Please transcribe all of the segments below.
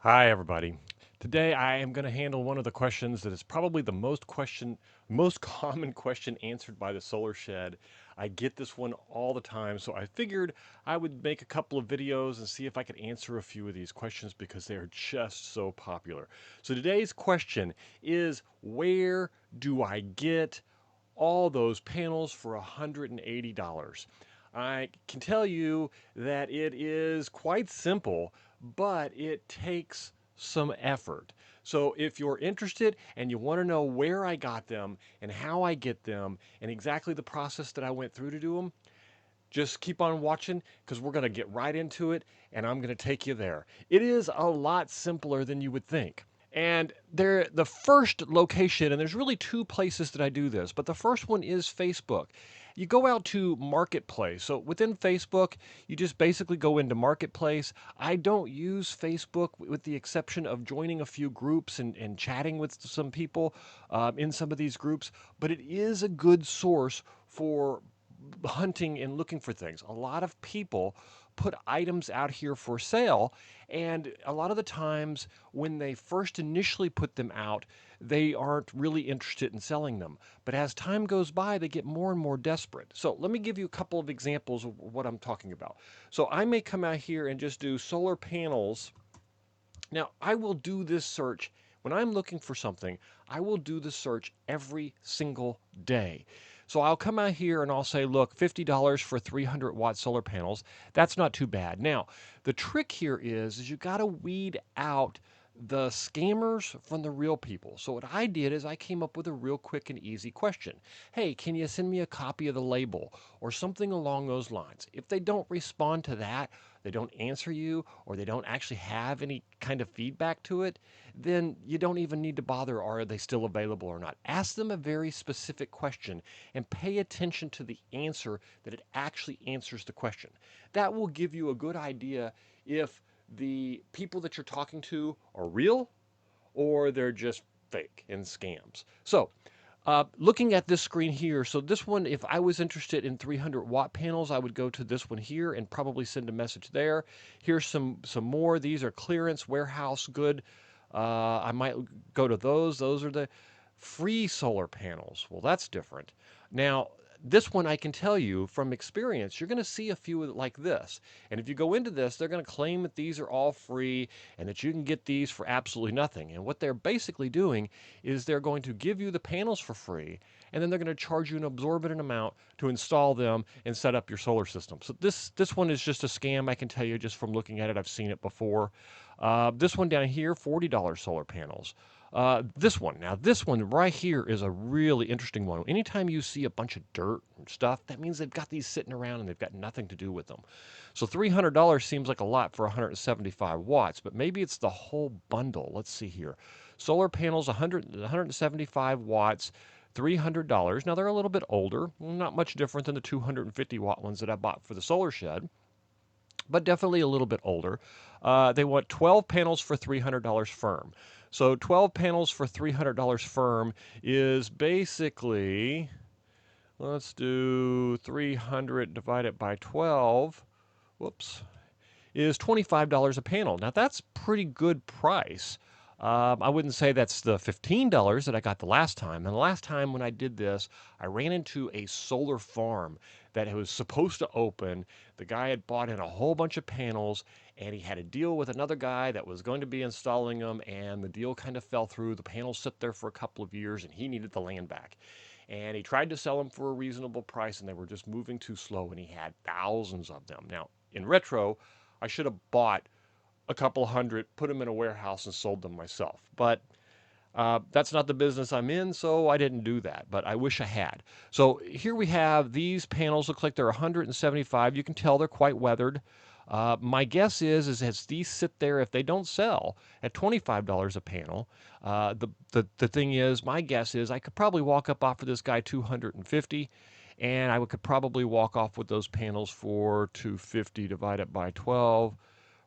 Hi, everybody. Today I am going to handle one of the questions that is probably the most common question answered by the solar shed. I get this one all the time, so I figured I would make a couple of videos and see if I could answer a few of these questions because they are just so popular. So today's question is, where do I get all those panels for $180? I can tell you that it is quite simple, but it takes some effort. So if you're interested and you want to know where I got them and how I get them and exactly the process that I went through to do them, just keep on watching because we're going to get right into it and I'm going to take you there. It is a lot simpler than you would think. And the first location, and there's really two places that I do this, but the first one is Facebook. You go out to Marketplace. So within Facebook, you just basically go into Marketplace. I don't use Facebook with the exception of joining a few groups and chatting with some people in some of these groups, but it is a good source for hunting and looking for things. A lot of people put items out here for sale, and a lot of the times when they first initially put them out, they aren't really interested in selling them. But as time goes by, they get more and more desperate. So let me give you a couple of examples of what I'm talking about. So I may come out here and just do solar panels. Now, I will do this search when I'm looking for something. I will do the search every single day. So I'll come out here and I'll say, look, $50 for 300-watt solar panels. That's not too bad. Now, the trick here is you got to weed out the scammers from the real people. So what I did is I came up with a real quick and easy question. Hey, can you send me a copy of the label or something along those lines? If they don't respond to that, they don't answer you, or they don't actually have any kind of feedback to it, then you don't even need to bother. Are they still available or not? Ask them a very specific question and pay attention to the answer that it actually answers the question. That will give you a good idea if the people that you're talking to are real or they're just fake and scams. So, looking at this screen here, so this one, if I was interested in 300-watt panels, I would go to this one here and probably send a message there. Here's some more. These are clearance, warehouse, good. I might go to those. Those are the free solar panels. Well, that's different. Now, this one I can tell you from experience, you're going to see a few like this. And if you go into this, they're going to claim that these are all free and that you can get these for absolutely nothing. And what they're basically doing is they're going to give you the panels for free, and then they're going to charge you an exorbitant amount to install them and set up your solar system. So this one is just a scam. I can tell you just from looking at it. I've seen it before. This one down here, $40 solar panels. This one right here is a really interesting one. Anytime you see a bunch of dirt and stuff, that means they've got these sitting around and they've got nothing to do with them. So $300 seems like a lot for 175 watts, but maybe it's the whole bundle. Let's see here. Solar panels, 175 watts, $300. Now they're a little bit older, not much different than the 250-watt ones that I bought for the solar shed, but definitely a little bit older. They want 12 panels for $300 firm. So 12 panels for $300 firm is basically, let's do 300 divided by 12. Whoops, is $25 a panel. Now that's pretty good price. I wouldn't say that's the $15 that I got the last time. And the last time when I did this, I ran into a solar farm that was supposed to open. The guy had bought in a whole bunch of panels and he had a deal with another guy that was going to be installing them, and the deal kind of fell through. The panels sit there for a couple of years and he needed the land back. And he tried to sell them for a reasonable price and they were just moving too slow, and he had thousands of them. Now, in retro, I should have bought a couple hundred, put them in a warehouse, and sold them myself. But that's not the business I'm in, so I didn't do that. But I wish I had. So here we have these panels. Look like they're 175. You can tell they're quite weathered. My guess is as these sit there, if they don't sell at $25 a panel, the thing is, my guess is I could probably walk up off of this guy 250, and I could probably walk off with those panels for 250 divided by 12,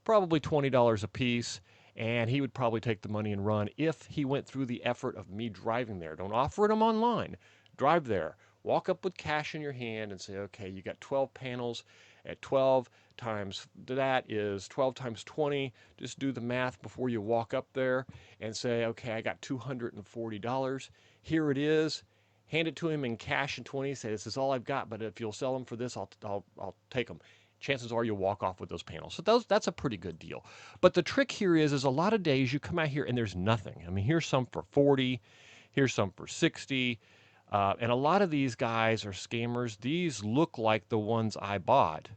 probably $20 a piece, and he would probably take the money and run if he went through the effort of me driving there. Don't offer them online. Drive there. Walk up with cash in your hand and say, okay, you got 12 panels at 12 times that is 12 times 20. Just do the math before you walk up there and say, okay, I got $240. Here it is. Hand it to him in cash in 20. Say, this is all I've got, but if you'll sell them for this, I'll take them. Chances are you'll walk off with those panels. So that's a pretty good deal. But the trick here is a lot of days you come out here and there's nothing. I mean, here's some for 40, here's some for 60. And a lot of these guys are scammers. These look like the ones I bought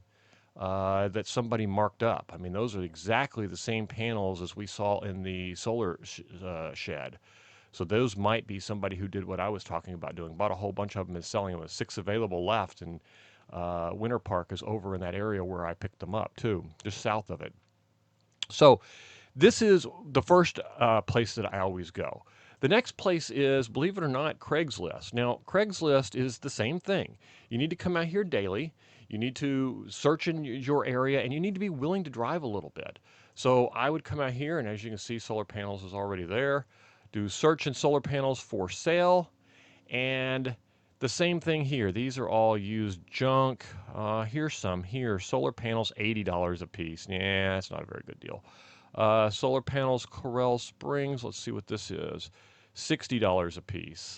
that somebody marked up. I mean, those are exactly the same panels as we saw in the solar shed. So those might be somebody who did what I was talking about doing. Bought a whole bunch of them and selling them with 6 available left. And Winter Park is over in that area where I picked them up too, just south of it. So this is the first place that I always go. The next place is, believe it or not, Craigslist. Now, Craigslist is the same thing. You need to come out here daily. You need to search in your area, and you need to be willing to drive a little bit. So I would come out here, and as you can see, solar panels is already there. Do search in solar panels for sale, and the same thing here. These are all used junk. Here's some here. Solar panels, $80 a piece. Yeah, that's not a very good deal. Solar panels, Coral Springs. Let's see what this is. $60 a piece.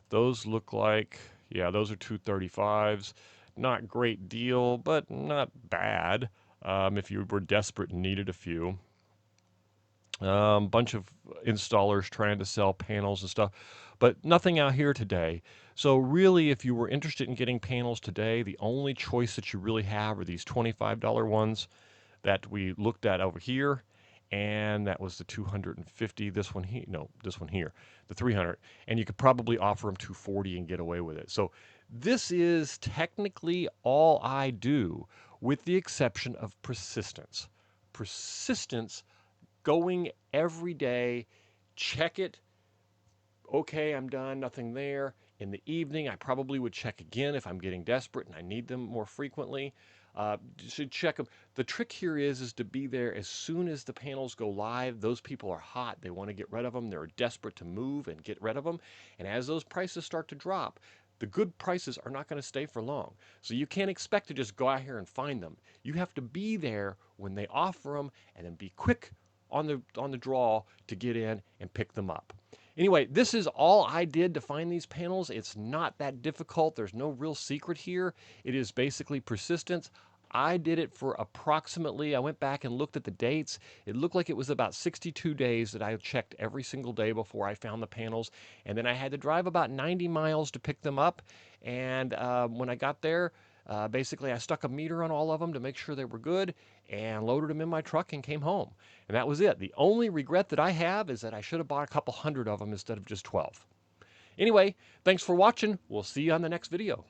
Those look like, yeah, those are 235s. Not great deal, but not bad if you were desperate and needed a few. Bunch of installers trying to sell panels and stuff, but nothing out here today. So really, if you were interested in getting panels today, the only choice that you really have are these $25 ones that we looked at over here, and that was the 250. This one here, no, this one here, the 300, and you could probably offer them 240 and get away with it. So this is technically all I do, with the exception of persistence. Persistence, going every day, check it. Okay, I'm done, nothing there. In the evening, I probably would check again if I'm getting desperate and I need them more frequently. You should check them. The trick here is to be there as soon as the panels go live. Those people are hot. They want to get rid of them. They're desperate to move and get rid of them. And as those prices start to drop, the good prices are not going to stay for long. So you can't expect to just go out here and find them. You have to be there when they offer them, and then be quick on the draw to get in and pick them up. Anyway, this is all I did to find these panels. It's not that difficult. There's no real secret here. It is basically persistence. I did it for approximately, I went back and looked at the dates. It looked like it was about 62 days that I checked every single day before I found the panels. And then I had to drive about 90 miles to pick them up. And when I got there, basically I stuck a meter on all of them to make sure they were good and loaded them in my truck and came home. And that was it. The only regret that I have is that I should have bought a couple hundred of them instead of just 12. Anyway, thanks for watching. We'll see you on the next video.